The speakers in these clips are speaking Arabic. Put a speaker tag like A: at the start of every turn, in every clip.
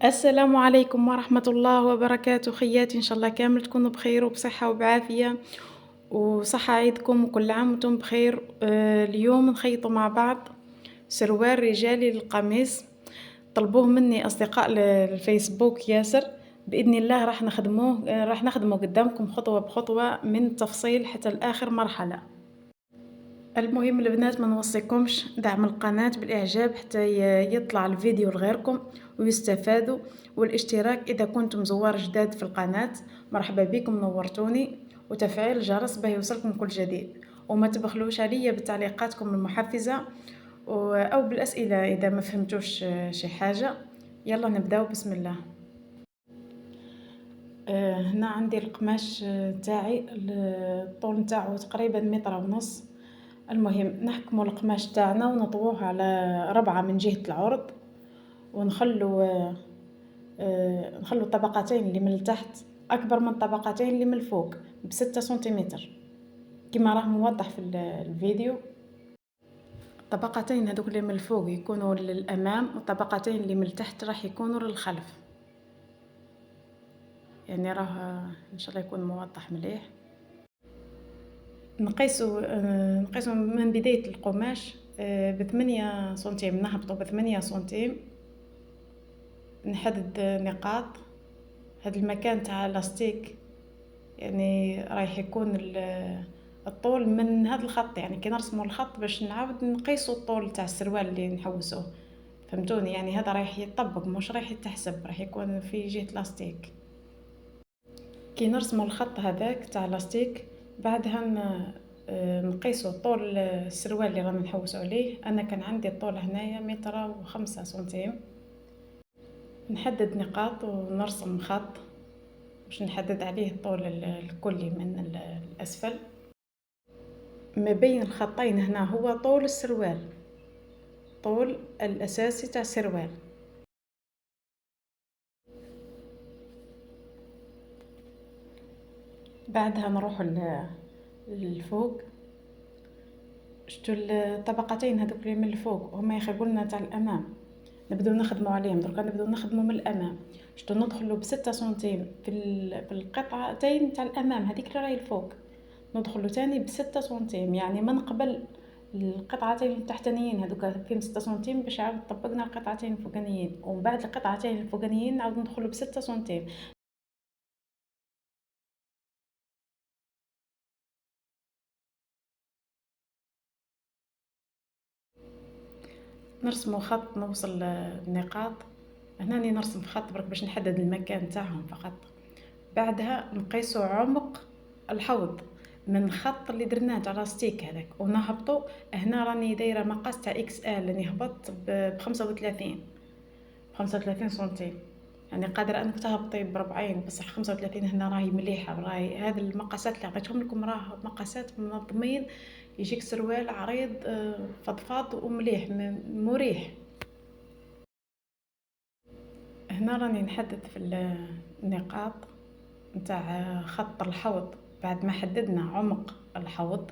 A: السلام عليكم ورحمة الله وبركاته خياتي، إن شاء الله كامل تكونوا بخير وبصحة وبعافية وصحة عيدكم وكل عام وانتم بخير. اليوم نخيطوا مع بعض سروال رجالي للقميص. طلبوه مني أصدقاء الفيسبوك ياسر. بإذن الله راح نخدمه قدامكم خطوة بخطوة من التفصيل حتى لآخر مرحلة. المهم البنات ما نوصيكمش دعم القناة بالإعجاب حتى يطلع الفيديو لغيركم ويستفادوا، والاشتراك إذا كنتم زوار جداد في القناة. مرحبا بكم، نورتوني، وتفعيل الجرس به يوصلكم كل جديد، وما تبخلوش عليا بتعليقاتكم المحفزة أو بالأسئلة إذا ما فهمتوش شي حاجة. يلا نبداو بسم الله. هنا عندي القماش تاعي، الطول نتاعو تقريبا 1.5 متر. المهم نحكموا القماش تاعنا ونطووه على 4 من جهة العرض، ونخلوا طبقتين اللي من التحت أكبر من طبقتين اللي من الفوق ب6 سنتيمتر كما راه موضح في الفيديو. الطبقتين هذوك اللي من الفوق يكونوا للأمام، والطبقتين اللي من التحت راح يكونوا للخلف. يعني راه إن شاء الله يكون موضح مليح. نقيسو من بداية القماش ب8 سنتيم، نهبطو ب8 سنتيم. نحدد نقاط. هذا المكان تاع لاستيك يعني رايح يكون الطول من هذا الخط، يعني كي نرسمو الخط باش نعاود نقيسو الطول تاع السروال اللي نحوسوه، فهمتوني؟ يعني هذا رايح يطبق مش رايح يتحسب، رايح يكون في جهة لاستيك. كي نرسمو الخط هذاك تاع لاستيك بعدها نقيسو طول السروال اللي رانا نحوسو عليه. انا كان عندي الطول هنايا 1.5 متر. نحدد نقاط ونرسم خط باش نحدد عليه الطول الكلي من الأسفل. ما بين الخطين هنا هو طول السروال، طول الأساسي تاع السروال. بعدها نروح للفوق. شتو الطبقتين هذوك اللي من الفوق هما يخرجولنا تاع الأمام، نبداو نخدموا عليهم دركا. نبداو نخدموا من الأمام. شتو ندخلوا ب6 سنتيم في القطعتين تاع الأمام هذيك اللي راهي الفوق، ندخلوا تاني ب6 سنتيم، يعني من قبل القطعتين التحتانيين هذوك فيهم 6 سنتيم باش عاود طبقنا القطعتين الفوقانيين، ومن بعد القطعتين الفوقانيين نعاود ندخلوا ب6 سنتيم. نرسموا خط نوصل للنقاط. هنا نرسم خط برك باش نحدد المكان تاعهم فقط. بعدها نقيسوا عمق الحوض من الخط اللي درناه تاع لاستيك هذاك، ونهبطوا. هنا راني دايره مقاس تاع اكس ال، راني هبطت ب35 سنتيم. يعني قادره انك تهبطي ب40، بصح 35 هنا راهي مليحه. راهي هذه المقاسات اللي عطيتهم لكم راه مقاسات منظمين، يجيك سروال عريض فضفاض ومليح مريح. هنا راني نحدد في النقاط نتاع خط الحوض. بعد ما حددنا عمق الحوض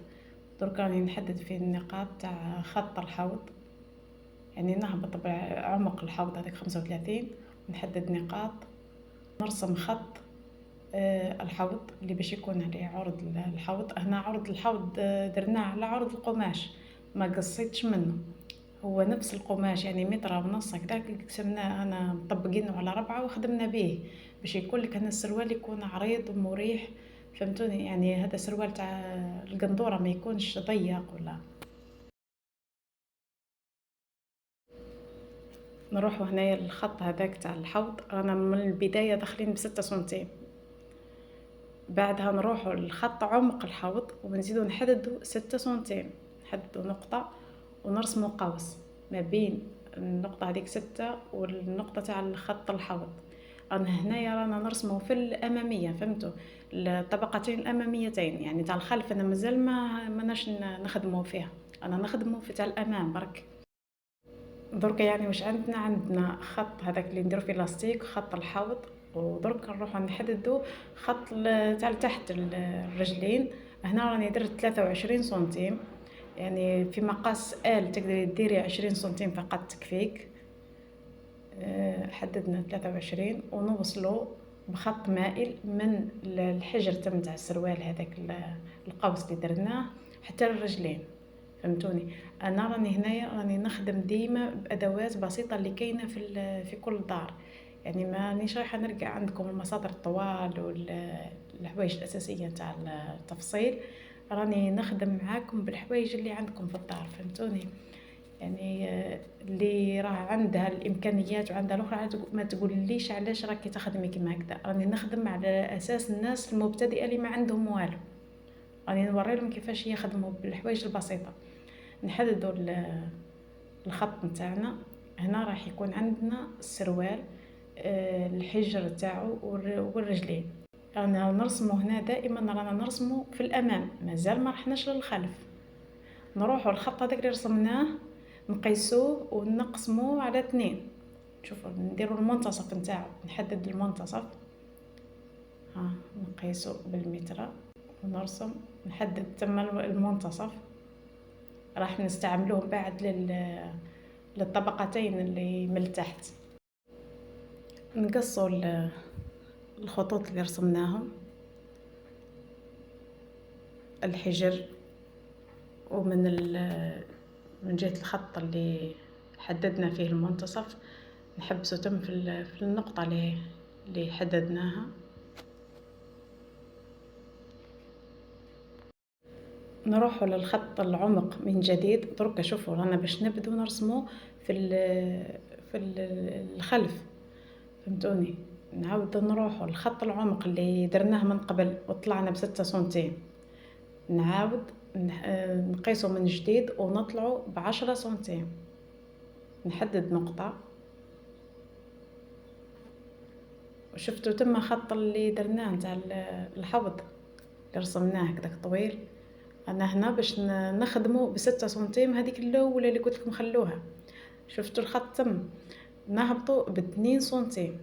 A: درك راني نحدد في النقاط تاع خط الحوض، يعني نهبط بعمق الحوض هذاك 35 ونحدد نقاط. نرسم خط الحوض اللي باش يكون عليه عرض الحوض. هنا عرض الحوض درناه على عرض القماش، ما قصيتش منه، هو نفس القماش يعني 1.5 متر هكذاك قسمناه. انا مطبقينه على 4 وخدمنا به باش يكون لك هنا السروال يكون عريض ومريح، فهمتوني؟ يعني هذا سروال تاع القندوره ما يكونش ضيق ولا. نروحوا هنايا الخط هذاك تاع الحوض، رانا من البدايه داخلين ب6 سنتيم. بعدها نروحوا لخط عمق الحوض ونزيدوا نحددوا 6 سنتيم. نحددوا نقطه ونرسموا قوس ما بين النقطه هذيك 6 والنقطه تاع خط الحوض. هنايا رانا نرسموا في الاماميه، فهمتوا؟ الطبقتين الاماميتين يعني تاع الخلف انا مازال ماناش نخدموا فيها، انا نخدموا في تاع الامام برك. درك يعني واش عندنا خط هذاك اللي نديرو فيه لاستيك، خط الحوض. ودرك نروحو نحددو خط تاع تحت الرجلين. هنا راني درت 23 سنتيم، يعني في مقاس ال تقدري ديري 20 سنتيم فقط تكفيك. حددنا 23 ونوصلوا بخط مائل من الحجر تاع السروال هذاك القوس اللي درناه حتى الرجلين. فهمتوني؟ انا راني هنايا راني نخدم ديما بادوات بسيطه اللي كاينه في كل دار، يعني مانيش رايحه نرجع عندكم المصادر الطوال والحوايج الاساسيه تاع التفصيل، راني نخدم معاكم بالحوايج اللي عندكم في الدار. فهمتوني؟ يعني اللي راه عندها الامكانيات وعندها الاخرى ما تقوليش علاش راكي تخدمي كيما هكذا. راني نخدم على اساس الناس المبتدئه اللي ما عندهم والو، راني نوري لهم كيفاش يخدموا بالحوايج البسيطه. نحددوا الخط نتاعنا. هنا راح يكون عندنا السروال، الحجر تاعو والرجلين. انا نرسمه هنا دائما رانا نرسمه في الامام، مازال ما رحناش للخلف. نروحوا الخط هذاك اللي رسمناه نقيسوه ونقسموه على 2. شوفوا نديروا المنتصف نتاعو، نحدد المنتصف، ها نقيسو بالمتر ونرسم نحدد تم المنتصف. راح نستعملوه بعد للطبقتين اللي من تحت. نقصوا الخطوط اللي رسمناهم، الحجر، ومن من جهة الخط اللي حددنا فيه المنتصف نحبسه تم في النقطة اللي حددناها. نروحوا للخط العمق من جديد. درك شوفوا رانا باش نبدو نرسمو في الخلف. فهمتوني؟ نعاود نروحوا للخط العمق اللي درناه من قبل وطلعنا ب6 سنتيم، نعاود نقيسه من جديد ونطلعوا ب10 سنتيم. نحدد نقطة، وشفتوا تم خط اللي درناه نتاع الحوض اللي رسمناه هكذاك طويل. انا هنا باش نخدمه ب6 سنتيم، هذيك الاولى اللي قلت لكم خلوها. شفتوا الخط تم نهبطوا ب2 سنتيم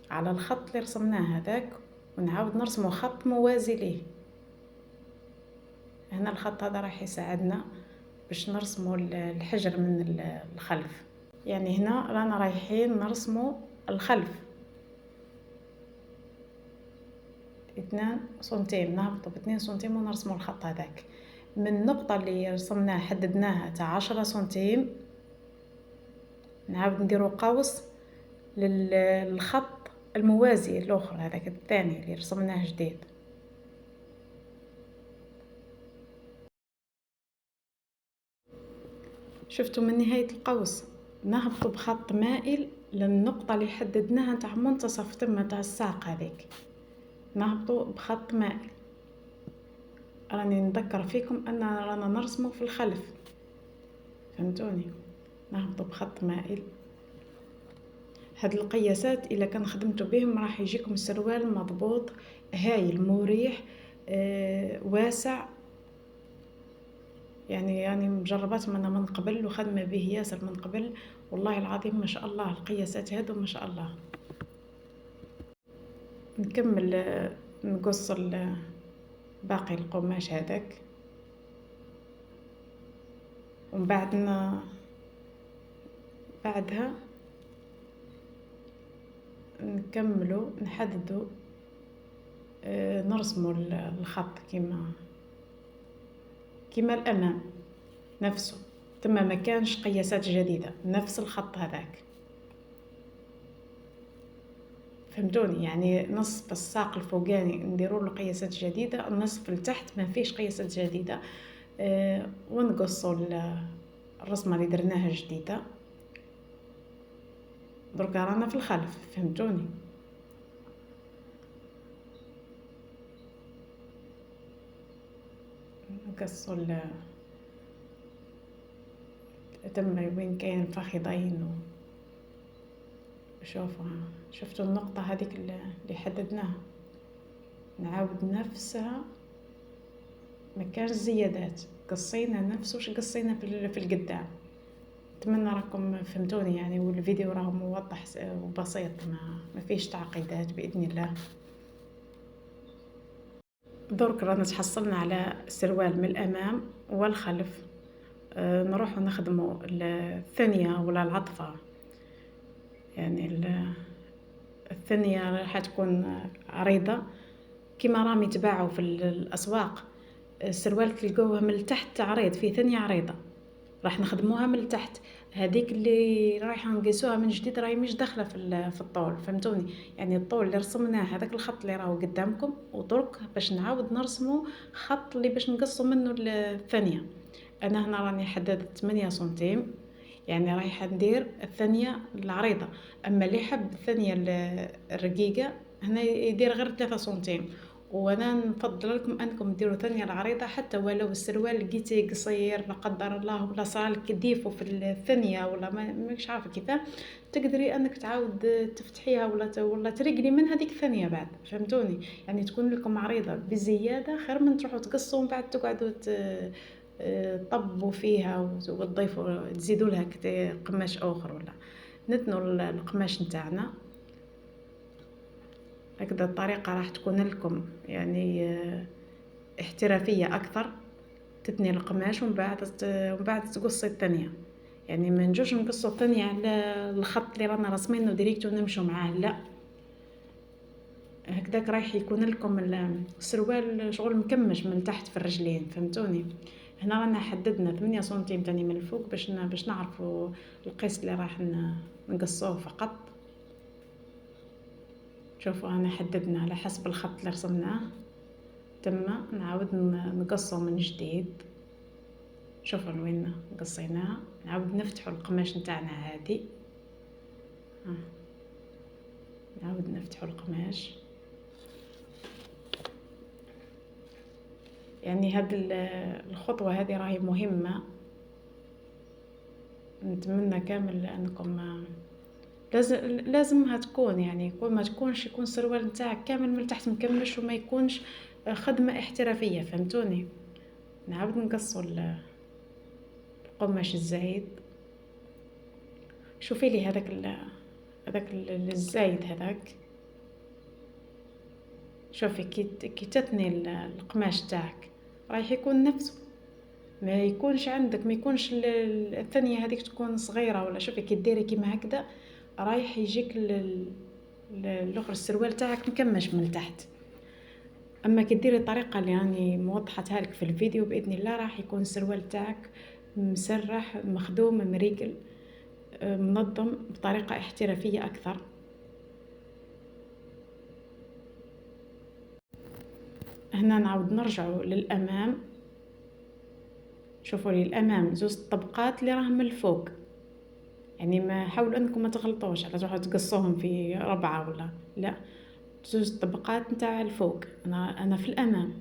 A: على الخط اللي رسمناه هذاك، ونعاود نرسمه خط موازي ليه. هنا الخط هذا راح يساعدنا باش نرسموا الحجر من الخلف. يعني هنا رانا رايحين نرسموا الخلف 2 سنتيم، نهبطوا ب2 سنتيم ونرسموا الخط هذاك من النقطة اللي رسمناها حددناها تاع 10 سنتيم. نعاود نديرو قوس للخط الموازي الاخر هذاك الثاني اللي رسمناه جديد. شفتوا من نهاية القوس نهبطوا بخط مائل للنقطة اللي حددناها تاع منتصف تم تاع الساق هذيك، نهبطوا بخط مائل. راني نذكر فيكم ان رانا نرسمه في الخلف. فهمتوني؟ نهبطوا بخط مائل. هاد القياسات الا كان خدمتوا بهم راح يجيكم السروال مضبوط هايل مريح واسع. يعني مجربات من قبل وخدمه به ياسر من قبل، والله العظيم ما شاء الله القياسات هادو ما شاء الله. نكمل نقص باقي القماش هذاك، ومن بعدها نكملوا نحددوا نرسموا الخط كما الامام نفسه، تما ما كانش قياسات جديده، نفس الخط هذاك. فهمتوني؟ يعني نصف الساق الفوقاني نديروا له قياسات جديده، النصف لتحت ما فيش قياسات جديده. ونقصوا الرسمه اللي درناها جديده. درك رانا في الخلف. فهمتوني؟ نقصوا تم وين كاين فخذين شفتوا النقطة هذيك اللي حددناها، نعاود نفسها، ما كانش زيادات، قصينا نفس وش قصينا في القدام. اتمنى راكم فهمتوني يعني، والفيديو راه موضح وبسيط، ما فيش تعقيدات باذن الله. درك رانا تحصلنا على سروال من الامام والخلف. نروح نخدموا الثانيه ولا العطفه يعني الثانية راح تكون عريضة كما راهم يتباعوا في الأسواق. السروال تلقوه من التحت عريض، فيه ثانية عريضة، راح نخدموها من التحت. هذيك اللي رايحة نقيسوها من جديد راهي مش داخلة في الطول، فهمتوني؟ يعني الطول اللي رسمناه هذاك الخط اللي راهو قدامكم، ودرك باش نعاود نرسمو خط اللي باش نقصو منه الثانية. انا هنا راني حددت 8 سنتيم، يعني رايحة ندير الثانية العريضة. اما اللي حب الثانية الرقيقة هنا يدير غير 3 سنتيم. وانا نفضل لكم انكم ديروا ثانية العريضة، حتى ولو السروال لقيتيه قصير لا قدر الله، ولا صارلك ضيفه في الثانية، ولا مش عارفة كيفاه، تقدري انك تعاود تفتحيها ولا ترقلي من هذيك الثانية بعد، فهمتوني؟ يعني تكون لكم عريضة بزيادة خير من تروحوا تقصوا ومن بعد تقعدوا طبوا فيها وتضيفوا تزيدوا لها قماش اخر، ولا نتنوا القماش نتاعنا. هكذا الطريقة راح تكون لكم يعني احترافية اكثر. تتني القماش ومن بعد تقصي الثانية، يعني ما نجوش نقصوا الثانية على الخط اللي رانا رسمينه ديريكت ونمشوا معاه، لا. هكذاك رايح يكون لكم السروال شغل مكمش من تحت في الرجلين، فهمتوني؟ هنا رانا حددنا 8 سنتيم تاني من الفوق باش نعرفوا القيس اللي راح نقصوه فقط. شوفوا انا حددنا على حسب الخط اللي رسمناه، تما نعاود نقصه من جديد. شوفوا وين قصيناه، نعاود نفتحوا القماش نتاعنا عادي. نعاود نفتحوا القماش. يعني هاد الخطوة هذه راهي مهمة، نتمنى كامل انكم لازمها تكون، يعني ما تكونش يكون السروال نتاعك كامل من تحت مكمش وما يكونش خدمة احترافية، فهمتوني؟ نعاود نقصوا القماش الزايد. شوفي لي هذاك الزايد هذاك، شوفي كي تتني القماش تاعك رايح يكون نفسه، ما يكونش عندك، ما يكونش الثانية هذيك تكون صغيرة ولا. شوفي كي ديري كيما هكذا رايح يجيك الاخر السروال تاعك مكمش من تحت. اما كي ديري الطريقه اللي راني موضحتها لك في الفيديو باذن الله راح يكون السروال تاعك مسرح مخدوم مريقل منظم بطريقه احترافيه اكثر. هنا نعاود نرجعوا للامام. شوفوا لي الامام زوج طبقات اللي راهم من الفوق، يعني ما حاولوا انكم ما تغلطوش على تروحوا تقصوهم في ربعه ولا لا. زوج طبقات نتاع الفوق. انا في الامام.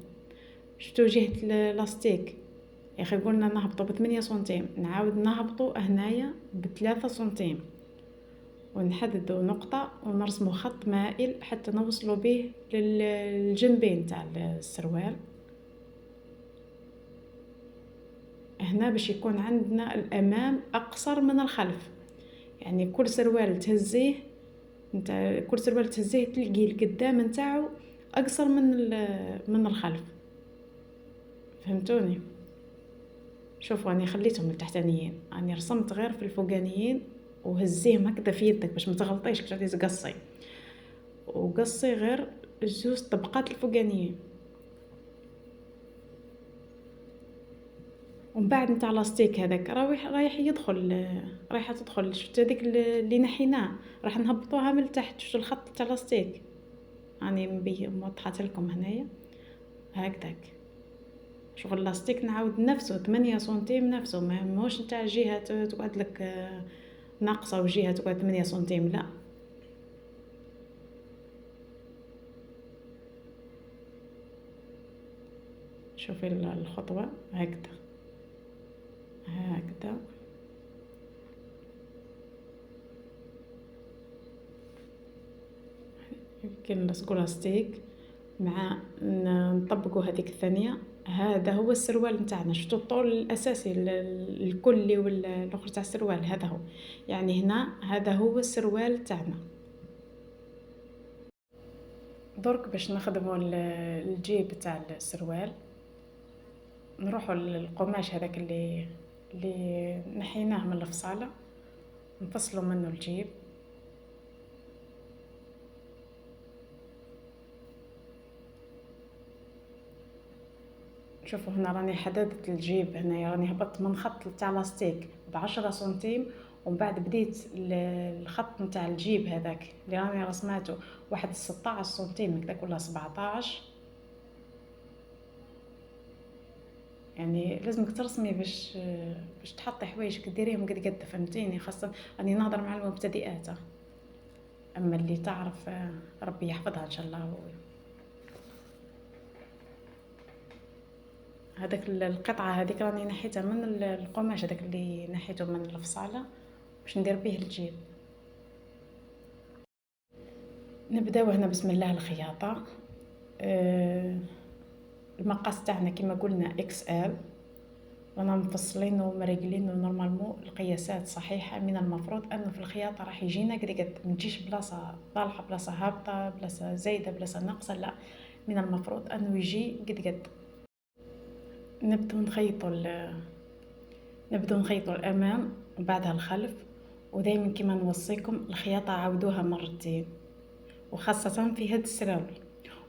A: شفتوا جهه الاستيك يا اخي، قلنا نهبطوا ب8 سنتيم، نعاود نهبطوا هنايا ب3 سنتيم، ونحددوا نقطة ونرسموا خط مائل حتى نوصلوا به للجنبين تاع السروال. هنا باش يكون عندنا الامام اقصر من الخلف، يعني كل سروال تهزيه تلقي القدام نتاعو اقصر من الخلف، فهمتوني؟ شوفوا اني خليتهم التحتانيين، اني رسمت غير في الفوقانيين وهزيهم هكذا في يدك باش ما تغلطيش كي تقعدي تقصي، وقصي غير الجوج طبقات الفوقانيين. ومن بعد نتاع لاستيك هذاك رايحه تدخل. شفت هذيك اللي نحيناه راح نهبطوها من تحت. شفت الخط تاع لاستيك اني موضحت لكم هنايا هكذاك. شوف اللاستيك نعاود نفسه 8 سنتيم نفسه، ماهوش نتاع جهه تقعد لك ناقصه وجهه تقعد 8 سنتيم، لا. شوفي الخطوه هكذا يمكن نلصقوا لاستيك مع نطبقوا هذيك الثانيه. هذا هو السروال نتاعنا. شفتوا الطول الاساسي الكلي والاخر تاع السروال هذا هو، يعني هنا هذا هو السروال تاعنا. درك باش نخدموا الجيب تاع السروال، نروحوا للقماش هذاك اللي نحيناه من الفصاله، نفصلوا منه الجيب. شوفوا هنا راني حددت الجيب، هنايا راني هبطت من خط تاع لاستيك ب10 سنتيم، ومن بعد بديت الخط نتاع الجيب هذاك اللي راني رسماته واحد 16 سنتيم هكذاك ولا 17. يعني لازمك ترسمي باش تحطي حوايجك ديريهم قد فهمتيني، خاصة راني نهضر مع المبتدئات، اما اللي تعرف ربي يحفظها ان شاء الله. هذاك القطعه هذيك راني نحيتها من القماش هذاك اللي نحيته من الفصاله باش ندير به الجيب. نبداو هنا بسم الله الخياطه. المقاس تاعنا كما قلنا اكس ال، رانا مفصلين ومريقلين نورمالمون القياسات صحيحه. من المفروض انه في الخياطه راح يجينا قد ما تجيش بلاصه طالعه بلاصه هابطه بلاصه زايده بلاصه ناقصه، لا، من المفروض انه يجي قد. نبدو نخيطوا الامام وبعدها الخلف، ودائما كما نوصيكم الخياطه عاودوها مرتين، وخاصه في هاد السراول،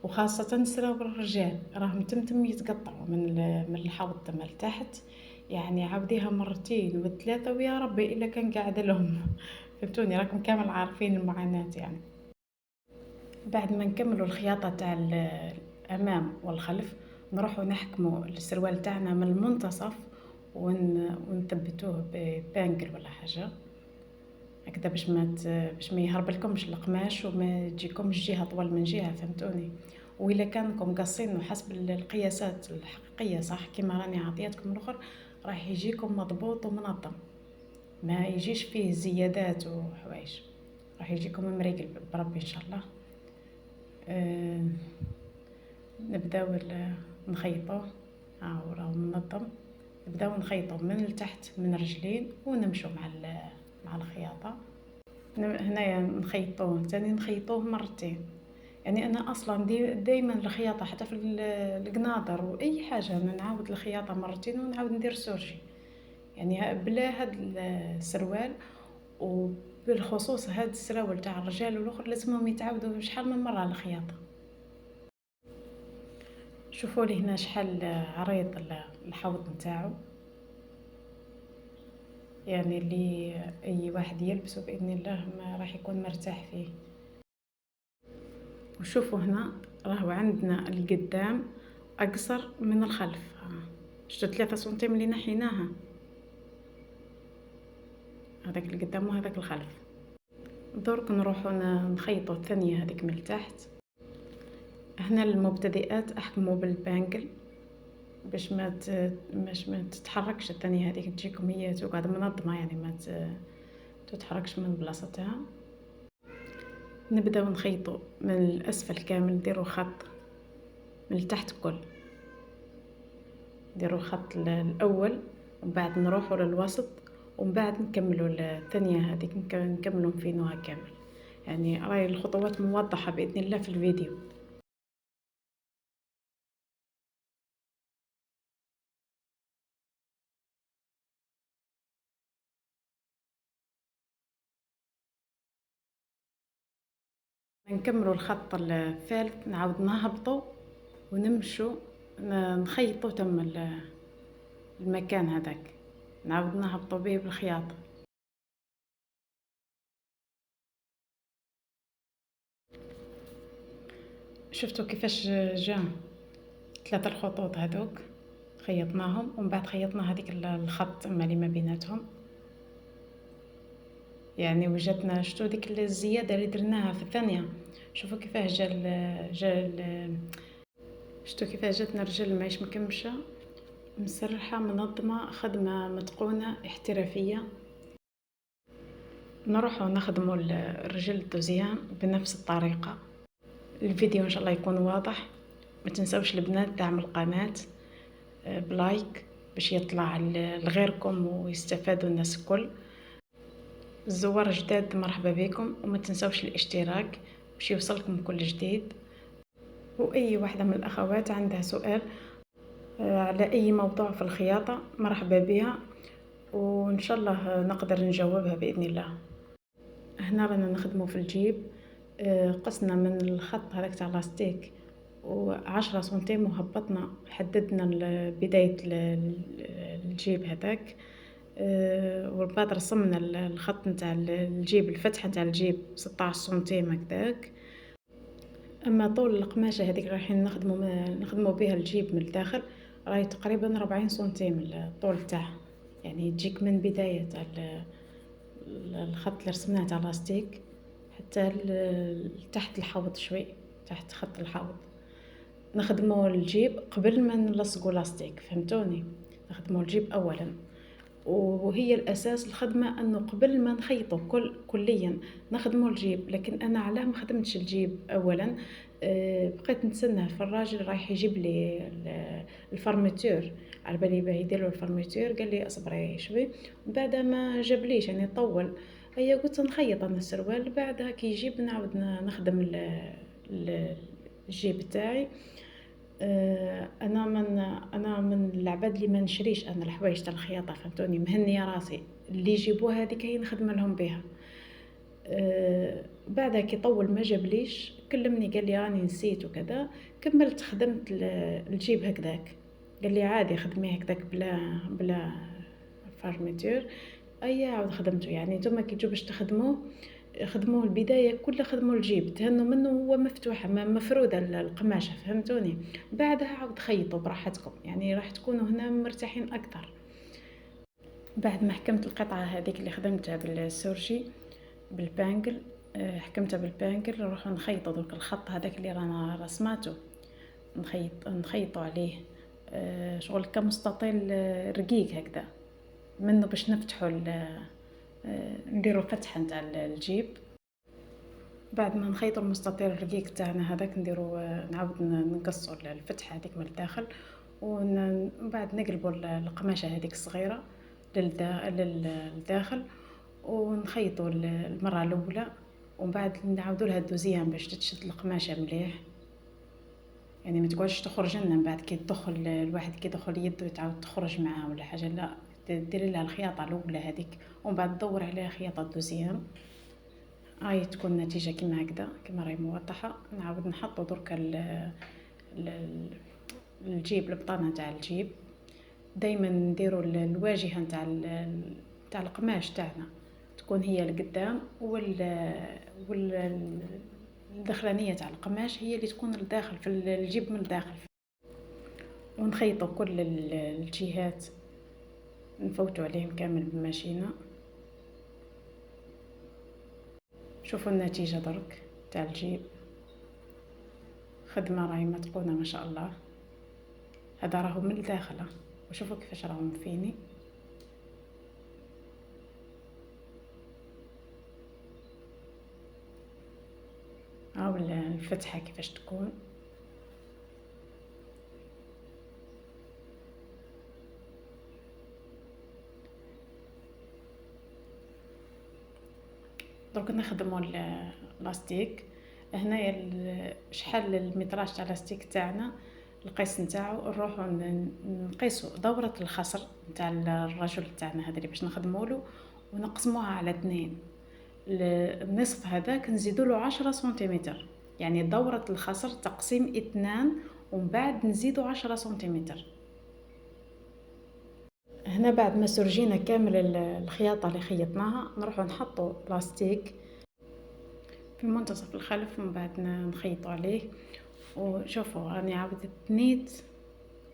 A: وخاصه سراول الرجال راهم تمتم يتقطعوا من الحوض تما لتحت، يعني عاوديها مرتين وثلاثه ويا ربي الا كان قاعد لهم. فهمتوني، راكم كامل عارفين المعاناه يعني. بعد ما نكملوا الخياطه تاع الامام والخلف نروحوا نحكموا السروال تاعنا من المنتصف ونثبتوه ببانجل ولا حاجه هكذا باش ما يهرب لكمش القماش وما تجيكمش جهه طول من جهه، فهمتوني. والا كانكم قاصين حسب القياسات الحقيقيه صح كما راني عطيتكم الاخر، راح يجيكم مضبوط ومنظم، ما يجيش فيه زيادات وحوايج، راح يجيكم مريقل بربي ان شاء الله. نبداو نخيطوه، راه منظم. نبداو نخيطو من التحت من الرجلين ونمشوا مع الخياطه. هنايا نخيطوه ثاني نخيطوه مرتين، يعني انا اصلا دائما الخياطه حتى في القناضر واي حاجه انا نعاود الخياطه مرتين ونعاود ندير سورجي، يعني بلا هاد السروال وبالخصوص هاد السراول تاع الرجال والاخر لازمهم يتعاودوا شحال من مره على الخياطه. شوفوا لي هنا شحال عريض الحوض نتاعو، يعني اللي اي واحد يلبسه باذن الله ما راح يكون مرتاح فيه. وشوفوا هنا راهو عندنا القدام اقصر من الخلف، شتو 3 سنتيم اللي نحيناها، هذاك القدام وهذاك الخلف. درك نروحو نخيطو الثانيه هذيك من التحت. هنا للمبتدئات احكموا بالبانجل باش ما تتحركش الثانيه هذيك، تجيكم هي تقعد منظمه يعني ما تتحركش من بلاصتها. نبداو نخيطوا من الاسفل كامل، نديروا خط من التحت كل، نديروا الخط الاول ومن بعد نروحوا للوسط ومن بعد نكملوا الثانيه هذيك نكملوا نفينوها كامل، يعني راهي الخطوات موضحه باذن الله في الفيديو. نكملوا الخط الثالث نعاود نهبطوا ونمشوا نخيطوا تم المكان هذاك، نعاود نهبطوا به بالخياطه. شفتوا كيفاش جا 3 الخطوط هذوك خيطناهم ومن بعد خيطنا هذيك الخط اللي ما بيناتهم، يعني وجدنا شتو ديك الزياده اللي درناها في الثانيه. شوفوا كيفاه شتو كيفاه جاتنا رجل ماهيش مكمشه مسرحه منظمه، خدمه متقونه احترافيه. نروحوا نخدموا الرجل الدوزيام بنفس الطريقه. الفيديو ان شاء الله يكون واضح. ما تنسوش البنات دعم القناه بلايك باش يطلع لغيركم ويستفادوا الناس الكل. الزوار جداد مرحبا بكم، وما تنسوش الاشتراك باش يوصلكم كل جديد. واي واحده من الاخوات عندها سؤال على اي موضوع في الخياطه مرحبا بها، وان شاء الله نقدر نجاوبها باذن الله. هنا رانا نخدموا في الجيب، قسنا من الخط هذاك تاع لاستيك و10 سنتيم، وهبطنا حددنا بداية الجيب هذاك. ومن بعد رسمنا الخط نتاع الجيب، الفتحة نتاع الجيب 16 سنتيم هكذاك. اما طول القماشه هذيك رايحين نخدموا بها الجيب من الداخل، راهي تقريبا 40 سنتيم الطول تاعها. يعني تجيك من بدايه تاع الخط اللي رسمناه تاع لاستيك حتى تحت الحوض، شوي تحت خط الحوض. نخدموا الجيب قبل ما نلصقوا لاستيك، فهمتوني؟ نخدموا الجيب اولا، وهي الاساس الخدمه انه قبل ما نخيطوا كليا نخدموا الجيب. لكن انا علاه ما خدمتش الجيب اولا؟ بقيت نتسنى في الراجل رايح يجيب لي الفرميتور، على بالي باه يديروا الفرميتور. قال لي اصبري شوي، بعد ما جابليش يعني طول. هيا قلت نخيط انا السروال، بعدها كي يجيب نعاود نخدم الجيب تاعي. انا من العباد اللي ما نشريش انا الحوايج تاع الخياطه، فهمتوني؟ مهنيه راسي اللي يجيبوها هذيك هي نخدم لهم بها. بعدها كي طول ما جابليش كلمني قال لي راني نسيت وكذا. كملت خدمت الجيب هكذاك. قال لي عادي خدميه هكذاك بلا فارميتور. اي عاود خدمته. يعني نتوما كي تجوا باش خدموه البدايه كلها، خدموا الجيب تهنوا منه هو مفتوحه مفروده القماشه، فهمتوني؟ بعدها عاود خيطوا براحتكم، يعني راح تكونوا هنا مرتاحين اكثر. بعد ما حكمت القطعه هذيك اللي خدمتها بالسورجي بالبانجل، حكمتها بالبانجل، نروحوا نخيطوا دوك الخط هذاك اللي رانا رسماته، نخيطوا عليه شغل كمستطيل رقيق هكذا منه باش نفتحوا نديروا الفتحه نتاع الجيب. بعد ما نخيطوا المستطيل الرقيق تاعنا هذاك نديروا نعاود نقصوا الفتحه هذيك من الداخل، ومن بعد نقلبوا القماشه هذيك الصغيره للداخل، ونخيطوا المره الاولى، ومن بعد نعاودوا لها الدوزيام باش تشد القماشه مليح. يعني ما تقعدش تخرج لنا من بعد كي تدخل الواحد كي يدخل يده تعاود تخرج معاه ولا حاجه، لا ديري لها الخياطه الاولى هذيك ومن بعد تدور عليها خياطه دوزيام. هاي تكون النتيجه كيما هكذا كيما راهي موضحه. نعاود نحطوا درك الجيب البطانه تاع الجيب. دائما نديروا الواجهه تاع القماش تاعنا تكون هي القدام، الدخلانيه تاع القماش هي اللي تكون لداخل في الجيب من الداخل. ونخيطوا كل الجهات، نفوتوا عليهم كامل بالماشينه. شوفوا النتيجه درك تاع الجيب، خدمه راهي متقونه ما شاء الله. هذا راهو من الداخل، وشوفوا كيفاش راهم فيني. هاو الفتحه كيفاش تكون. درك نخدموا اللاستيك. هنايا شحال المتراج تاع اللاستيك تاعنا، القيس نتاعو نروحوا نقيسوا دورة الخصر نتاع الرجل تاعنا هذا اللي باش نخدموله، ونقسموها على 2. النصف هذاك نزيدوله 10 سنتيمتر، يعني دورة الخصر تقسيم 2، ومن بعد نزيدو 10 سنتيمتر. هنا بعد ما سرجينا كامل الخياطة اللي خيطناها، نروحوا نحطوا لاستيك في منتصف الخلف ومن بعد نخيطوا عليه. وشوفوا راني عاودت تنيت،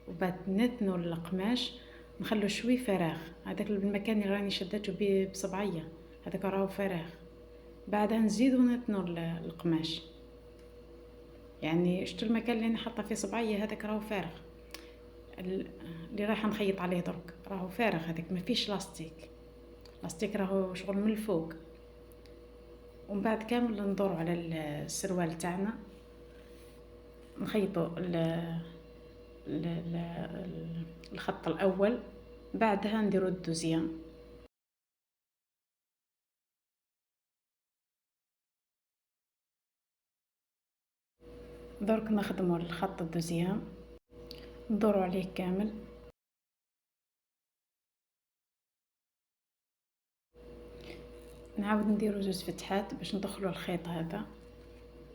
A: وبعد نتنوا القماش نخلو شوي فراغ. هذاك المكان اللي راني شدته بيه بصبعيه هذاك راهو فراغ. بعدها نزيدو نتنوا القماش، يعني شتو المكان اللي نحطه فيه صبعيه هذاك راهو فارغ، اللي راح نخيط عليه درك راهو فارغ. هذاك ما فيش لاستيك راهو شغل من الفوق. ومن بعد كامل ندوروا على السروال تاعنا، نخيطوا الخط الاول، بعدها نديروا الدوزيام. درك نخدموا الخط الدوزيام، ندوروا عليه كامل. نعاود نديروا 2 فتحات باش ندخلوا الخيط هذا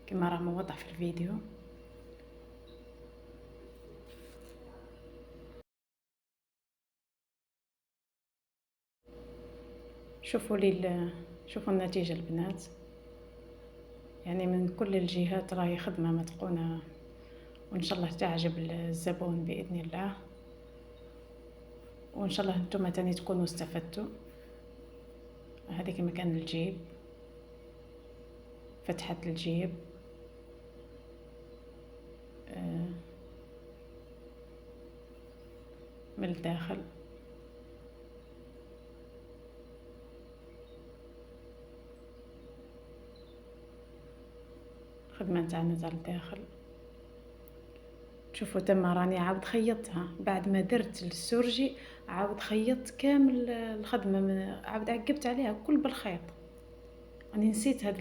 A: كما راه موضح في الفيديو. شوفوا النتيجة البنات، يعني من كل الجهات راهي خدمة متقونة، وإن شاء الله تعجب الزبون بإذن الله، وإن شاء الله نتوما تاني تكونوا استفدتوا. هذيك مكان الجيب، فتحة الجيب من الداخل. الخدمة نتاعنا تاع الداخل. شوفوا تما راني عاود خيطتها بعد ما درت السورجي، عاود خيطت كامل الخدمة، عاود عقبت عليها كل بالخيط. راني نسيت هاد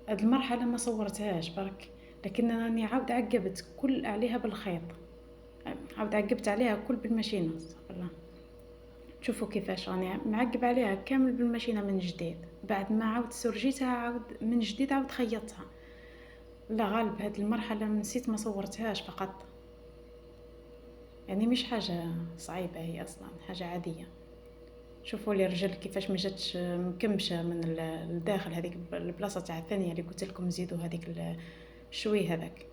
A: المرحلة ما صورتهاش برك، لكن راني عاود عقبت كل عليها بالخيط، عاود عقبت عليها كل بالماشينة. استغفر الله. شوفوا كيفاش راني معقب عليها كامل بالماشينة من جديد، بعد ما عاود سرجيتها عاود من جديد عاود خيطتها. لا غالب هاد المرحلة نسيت ما صورتهاش فقط، يعني مش حاجة صعيبة، هي أصلا حاجة عادية. شوفوا لي الرجل كيفاش ما جاتش مكمشة من الداخل، هذيك البلاصة تاع الثانية اللي قلت لكم زيدوا هذيك الشوي هذاك،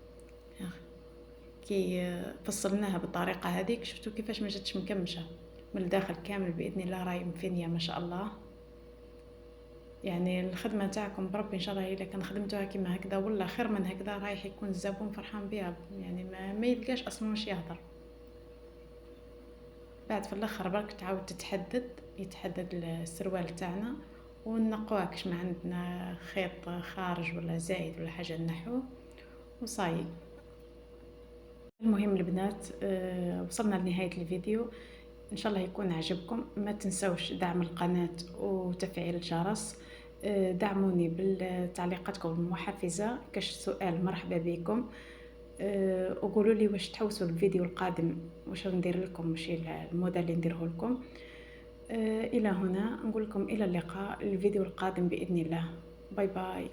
A: كي فصلناها بالطريقة هذيك شفتوا كيفاش ما جاتش مكمشة من الداخل كامل. بإذن الله راهي مفنية ما شاء الله. يعني الخدمة تاعكم بربي إن شاء الله إلا كان خدمتوها كيما هكذا ولا خير من هكذا رايح يكون الزبون فرحان بها، يعني ما يلقاش أصلا واش يهضر. بعد في الاخر برك تعاود يتحدد السروال تاعنا، ونقواه كش ما عندنا خيط خارج ولا زايد ولا حاجه نحوه وصاي. المهم البنات، وصلنا لنهايه الفيديو، ان شاء الله يكون عجبكم. ما تنسوش دعم القناه وتفعيل الجرس، دعموني بالتعليقاتكم المحفزه، كاش سؤال مرحبا بكم. وقولوا لي واش تحوسوا الفيديو القادم، واش ندير لكم، واش الموديل اللي نديره لكم. الى هنا نقول لكم الى اللقاء الفيديو القادم باذن الله. باي باي.